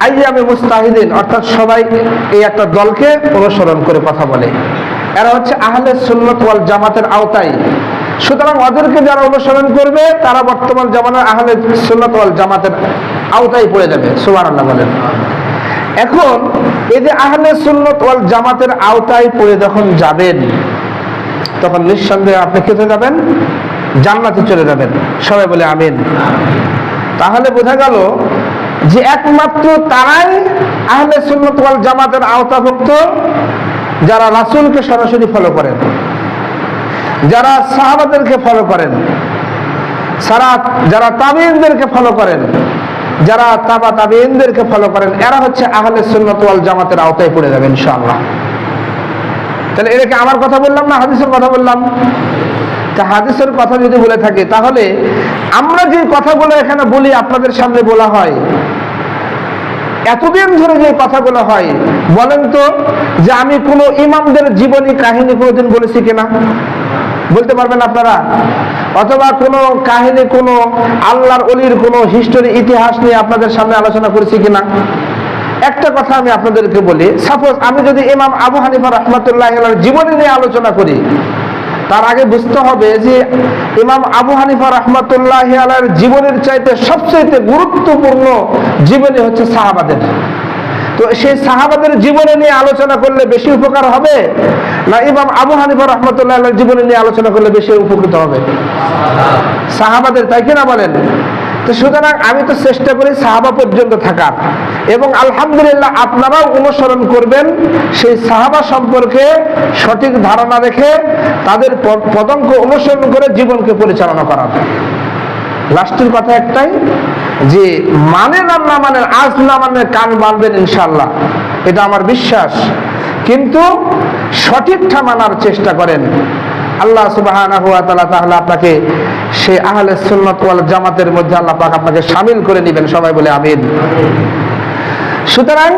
আইয়ামে মুস্তাহিদিন অর্থাৎ সবাই এই একটা দলকে অনুসরণ করে কথা বলে। এরা হচ্ছে আহলে সুন্নাত ওয়াল জামাতের আওতায়। সুতরাং ওদেরকে যারা অনুসরণ করবে তারা বর্তমান জামানার আহলে সুন্নাত ওয়াল জামাতের আওতায় পড়ে যাবে। সুবহানাল্লাহ বলেন। এখন এই যে আহলে সুন্নাত ওয়াল জামাতের আওতায় পড়ে যখন যাবেন তখন নিঃসন্দেহে আপনি কোথায় যাবেন? জান্নাতে চলে যাবেন। সবাই বলে আমিন। তাহলে বোঝা গেল যে একমাত্র তারাই আহলে সুন্নাত ওয়াল জামাতের আওতাভুক্ত যারা রাসূলকে সরাসরি ফলো করেন, যারা সাহাবাদেরকে ফলো করেন, যারা তাবিঈনদেরকে ফলো করেন, যারা তাবিঈনদেরকে ফলো করেন, এরা হচ্ছে আহলে সুন্নাত ওয়াল জামাতের আওতায় পড়ে যাবে ইনশাআল্লাহ। তাহলে এটাকে আমার কথা বললাম না হাদিসের কথা বললাম? তা হাদিসের কথা যদি বলে থাকি তাহলে আমরা যে কথাগুলো এখানে বলি আপনাদের সামনে বলা হয়, এতদিন ধরে যে কথাগুলো হয়, বলেন তো যে আমি কোনো ইমামদের জীবনী কাহিনী কোনোদিন বলেছি কিনা? বলতে পারবেন আপনারা? অথবা কোনো কাহিনী, কোনো আল্লাহর ওলির কোনো হিস্টোরি, ইতিহাস নিয়ে আপনাদের সামনে আলোচনা করেছি কিনা? একটা কথা আমি আপনাদেরকে বলি, সাপোজ আমি যদি ইমাম আবু হানিফা রাহমাতুল্লাহি আলাইহির জীবনী নিয়ে আলোচনা করি, তার আগে বুঝতে হবে যে ইমাম আবু হানিফা রাহমাতুল্লাহি আলাইহির জীবনের চাইতে সবচেয়ে গুরুত্বপূর্ণ জীবনী হচ্ছে সাহাবাদের। তো সেই সাহাবাদের জীবনী নিয়ে আলোচনা করলে বেশি উপকার হবে না ইমাম আবু হানিফা রাহমাতুল্লাহি আলাইহির জীবনী নিয়ে আলোচনা করলে বেশি উপকৃত হবে? সাহাবাদের, তাই কিনা বলেন? তো সুতরাং আমি তো চেষ্টা করি সাহাবা পর্যন্ত থাকার, এবং আলহামদুলিল্লাহ আপনারাও অনুসরণ করবেন সেই সাহাবা সম্পর্কে সঠিক ধারণা রেখে তাদের পদাঙ্ক অনুসরণ করে জীবনকে পরিচালনা করার। লাস্টের কথা একটাই, যে মানেন আর না মানেন, আজ না মানেন কান বাঁধবেন ইনশাআল্লাহ, এটা আমার বিশ্বাস, কিন্তু সঠিকটা মানার চেষ্টা করেন। আল্লাহ সুবহানাহু ওয়া তাআলা তাহলে আপনাকে সেই আহলে সুন্নাত ওয়াল জামাতের মধ্যে আল্লাহ পাক আপনাকে শামিল করে নেবেন। সবাই বলে আমিন। সুতরাং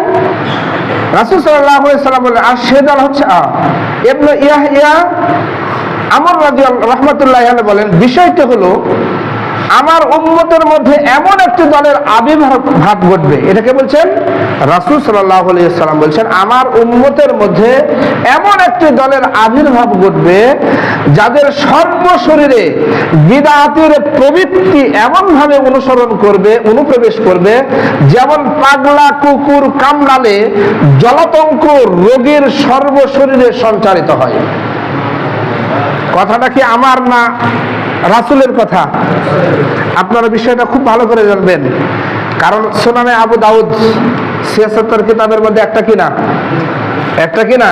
রাসূল সাল্লাল্লাহু আলাইহি সাল্লাম বলেন, আর সেদাল হচ্ছে ইবনে ইয়াহইয়া আমর রাদিয়াল্লাহু রাহমাতুল্লাহি আলাইহি বলেন, বিষয়টা হলো আমার উম্মতের মধ্যে এমন একটি দলের আবির্ভাব ঘটবে। এটাকে বলছেন রাসূল সাল্লাল্লাহু আলাইহি সাল্লাম বলছেন, আমার উম্মতের মধ্যে এমন একটি দলের আবির্ভাব ঘটবে যাদের সর্বশরীরে বিদআতের প্রবৃত্তি এমন ভাবে অনুপ্রবেশ করবে যেমন পাগলা কুকুর কামড়ালে জলাতঙ্ক রোগীর সর্বশরীরে সঞ্চারিত হয়। কথাটা কি আমার না রাসূলের কথা? আপনারা বিষয়টা খুব ভালো করে জানবেন, কারণ সুনানে আবু দাউদ ৭৬ কিতাবের মধ্যে একটা কিনা।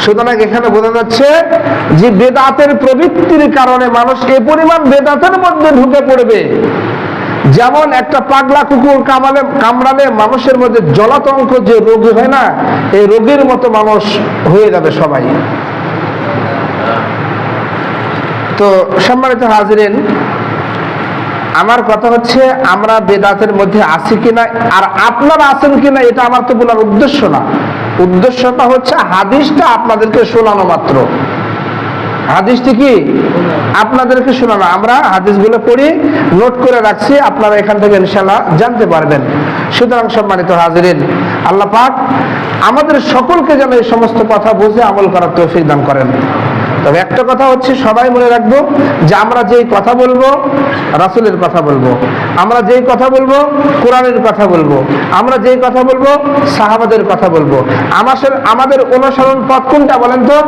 সুতরাং এখানে বোঝা যাচ্ছে যে বেদাতের প্রবৃত্তির কারণে মানুষ এ পরিমাণ বেদাতের মধ্যে ঢুকে পড়বে, যেমন একটা পাগলা কুকুর কামড়ালে মানুষের মধ্যে জলাতঙ্ক যে রোগী হয় না, এই রোগীর মতো মানুষ হয়ে যাবে সবাই। তো সম্মানিত হাজিরিন, আমার কথা হচ্ছে আমরা বেদাতের মধ্যে আছি কিনা আর আপনারা আছেন কিনা এটা আমার তো বলার উদ্দেশ্য না। উদ্দেশ্যটা হচ্ছে হাদিসটা আপনাদেরকে শোনানো মাত্র। হাদিসটি কি আপনাদেরকে শোনানো। আমরা হাদিসগুলো পড়ি, নোট করে রাখছি, আপনারা এখান থেকে ইনশাআল্লাহ জানতে পারবেন। সুতরাং সম্মানিত হাজিরিন, আল্লাহ পাক আমাদের সকলকে যেন এই সমস্ত কথা বুঝে আমল করার তৌফিক দান করেন। তবে একটা কথা হচ্ছে, সবাই মনে রাখবো যে আমরা যেই কথা বলবো রাসূলের কথা বলবো, আমরা যেই কথা বলবো কোরআনের কথা বলবো, আমরা যেই কথা বলবো সাহাবাদের কথা বলবো। আমাদের অনুসরণ পথ কোনটা বলেন তো?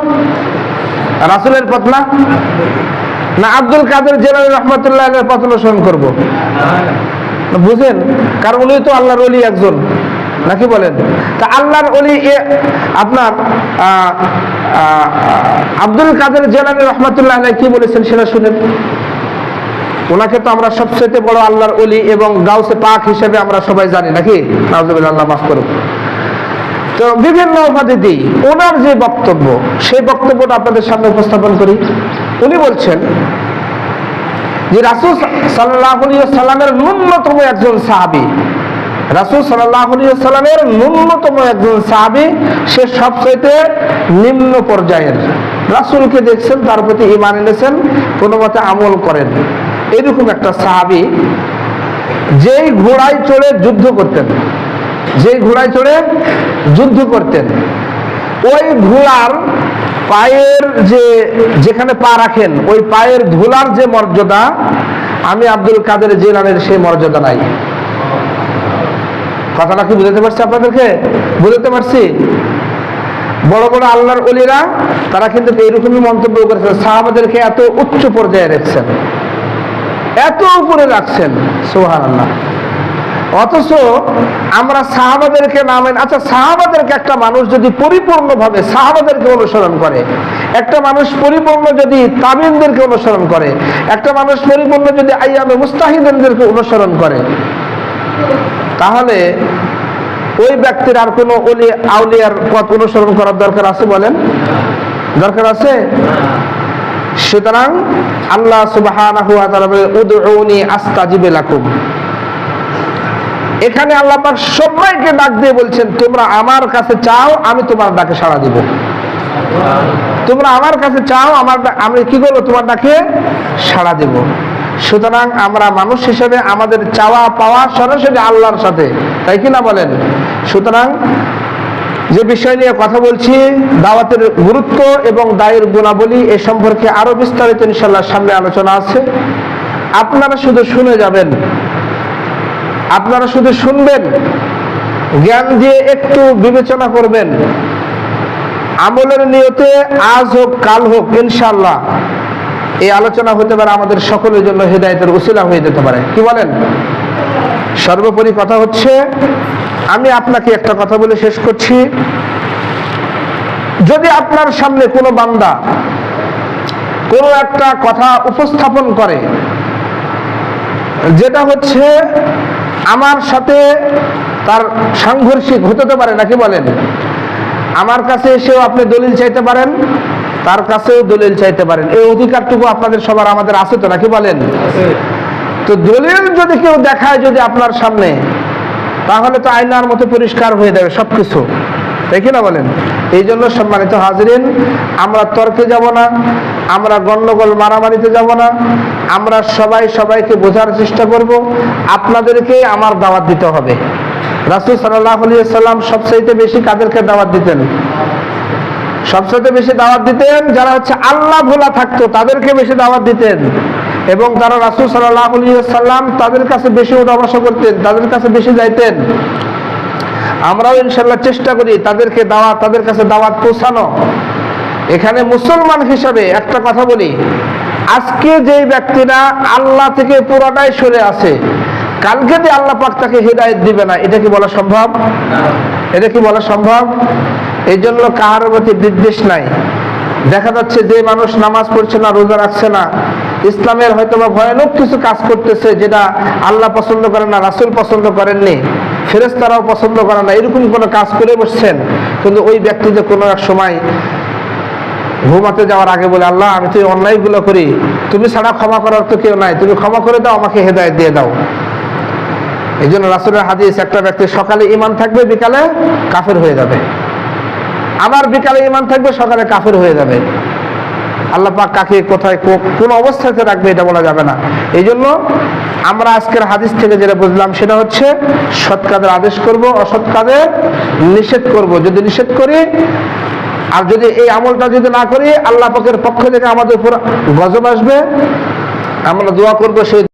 রাসূলের পথ না আব্দুল কাদের জিলানী রাহমাতুল্লাহি আলাইহির পথ অনুসরণ করবো? বুঝেন, কারণ উনি তো আল্লাহর ওলি একজন, নাকি বলেন? তা আল্লাহর ওলি আপনার আব্দুল কাদের জিলানী রাহমাতুল্লাহি আলাইহি কি বলেছেন সেটা শুনেন। ওনাকে তো আমরা সবচেয়ে বড় আল্লাহর ওলি এবং গাউসে পাক হিসেবে আমরা সবাই জানি, নাকি? নাউজুবিল্লাহ, আল্লাহ মাফ করুন। তো বিভিন্ন উপাধি দিই, ওনার যে বক্তব্য সেই বক্তব্যটা আপনাদের সামনে উপস্থাপন করি। উনি বলছেন যে রাসূল সাল্লাল্লাহু আলাইহি ওয়াসাল্লামের ন্যূনতম একজন সাহাবী রাসূল সাল্লাল্লাহু আলাইহি ওয়াসাল্লামের ন্যূনতম একজন সাহাবী, সে সবচাইতে নিম্ন পর্যায়ের। রাসূলকে দেখছেন, তার প্রতি ঈমান এনেছেন, কোনো মতে আমল করেন, এরকম একটা সাহাবী, যেই ঘোড়ায় চড়ে যুদ্ধ করতেন, যেই ঘোড়ায় চড়ে যুদ্ধ করতেন, ওই ঘোড়ার পায়ের যেখানে পা রাখেন, ওই পায়ের ধুলার যে মর্যাদা, আমি আব্দুল কাদের জিলানীর সেই মর্যাদা নাই। কথাটা কি বুঝাতে পারছি আপনাদেরকে? বুঝাতে পারছি? বড় বড় আল্লাহর ওলিরা তারা কিন্তু এইরকমই মন্তব্য করেছেন, সাহাবাদেরকে এত উচ্চ পর্যায়ে রাখছেন, এত উপরে রাখছেন, সুবহানাল্লাহ। অথচ আমরা সাহাবাদেরকে নামেন, আচ্ছা সাহাবাদেরকে একটা মানুষ যদি পরিপূর্ণভাবে সাহাবাদেরকে অনুসরণ করে, একটা মানুষ পরিপূর্ণ যদি তাবিনদেরকে অনুসরণ করে, একটা মানুষ পরিপূর্ণ যদি আইয়ামে মুস্তাহিদিনদেরকে অনুসরণ করে, তাহলে ওই ব্যক্তির আর কোনো ওলি আউলিয়ার পথ অনুসরণ করার দরকার আছে? বলেন, দরকার আছে? সুতরাং আল্লাহ সুবহানাহু ওয়া তাআলা বলেন, উদউনি আস্তাজিব লাকুম। এখানে আল্লাহ পাক সবাইকে ডাক দিয়ে বলছেন, তোমরা আমার কাছে চাও, আমি তোমার ডাকে সাড়া দিব। তোমরা আমার কাছে চাও, আমি কি করবো? তোমার ডাকে সাড়া দিব। সুতরাং আমরা মানুষ হিসেবে আমাদের চাওয়া পাওয়া সরাসরি আল্লাহর সাথে, তাই কি না বলেন? সুতরাং যে বিষয় নিয়ে কথা বলছি, দাওয়াতের গুরুত্ব এবং দায়ের গুণাবলী, এ সম্পর্কে আরো বিস্তারিত ইনশাআল্লাহ সামনে আলোচনা আছে। আপনারা শুধু শুনে যাবেন, আপনারা শুধু শুনবেন, জ্ঞান দিয়ে একটু বিবেচনা করবেন, আমলের নিয়তে আজ হোক কাল হোক ইনশাআল্লাহ এই আলোচনা হতে পারে আমাদের সকলের জন্য হেদায়েতের উসিলা হয়ে যেতে পারে। কি বলেন? সর্বোপরি কথা হচ্ছে, আমি আপনাকে একটা কথা বলে শেষ করছি, যদি আপনার সামনে কোনো বান্দা কোনো একটা কথা উপস্থাপন করে যেটা হচ্ছে আমার সাথে তার সাংঘর্ষিক হতে পারে, নাকি বলেন? আমার কাছে এসেও আপনি দলিল চাইতে পারেন, তার কাছেও দলিল চাইতে পারেন, এই অধিকারটুকু আপনাদের সবার আমাদের আছে তো, নাকি বলেন? তো দলিল যদি কেউ দেখায় যদি আপনার সামনে, তাহলে তো আয়নার মতো পরিষ্কার হয়ে যাবে সবকিছু, তাই কি না বলেন? এই জন্য সম্মানিত হাজরিন, আমরা তর্কে যাব না, আমরা গন্ডগোল মারামারিতে যাব না, আমরা সবাই সবাইকে বোঝার চেষ্টা করব। আপনাদেরকে আমার দাওয়াত দিতে হবে। রাসূল সাল্লাল্লাহু আলাইহি ওয়াসাল্লাম সবচাইতে বেশি কাদেরকে দাওয়াত দিতেন? সবচাইতে বেশি দাওয়াত দিতেন যারা হচ্ছে আল্লাহ ভোলা থাকতো, তাদেরকে বেশি দাওয়াত দিতেন, এবং তারা রাসূল সাল্লাল্লাহু আলাইহি ওয়াসাল্লাম তাদের কাছে বেশি ওঠা বসা করতেন, তাদের কাছে বেশি যাইতেন। আমরাও ইনশাআল্লাহ চেষ্টা করি তাদের কাছে দাওয়াত পৌঁছানো। এখানে মুসলমান হিসাবে একটা কথা বলি, আজকে যেই ব্যক্তিরা আল্লাহ থেকে পুরোটাই সরে আছে, কালকে যে আল্লাহ পাক তাকে হিদায়াত দিবে না, এটা কি বলা সম্ভব? এটা কি বলা সম্ভব? এই জন্য কাহার প্রতি বিদ্বেষ নাই। দেখা যাচ্ছে যে মানুষ নামাজ পড়ছে না, রোজা রাখছে না, ইসলামের হয়তো বা ভয়ানক কিছু কাজ করতেছে যেটা আল্লাহ পছন্দ করেন না, রাসূল পছন্দ করেননি, ফেরেশতারাও পছন্দ করে না, এরকম কোনো কাজ করে বসছেন, কিন্তু ওই ব্যক্তি যে কোনো এক সময় ঘুমাতে যাওয়ার আগে বলে, আল্লাহ আমি তো এই অন্যায়গুলো করি, তুমি ছাড়া ক্ষমা করার তো কেউ নাই, তুমি ক্ষমা করে দাও, আমাকে হেদায়েত দিয়ে দাও। এই জন্য রাসূলের হাদিস, একটা ব্যক্তি সকালে ঈমান থাকবে, বিকালে কাফের হয়ে যাবে, আবার বিকালে ঈমান থাকবে, সকালে কাফের হয়ে যাবে। আল্লাহ পাক কাকে কোথায় কোন অবস্থাতে রাখবে এটা বলা যাবে না। এই জন্য আমরা আজকের হাদিস থেকে যেটা বুঝলাম সেটা হচ্ছে, সৎ কাজের আদেশ করব, অসৎ কাজের নিষেধ করব। যদি নিষেধ করি আর যদি এই আমলটা যদি না করি, আল্লাহ পাকের পক্ষ থেকে আমাদের উপর গজব আসবে। আমরা দোয়া করবো সেই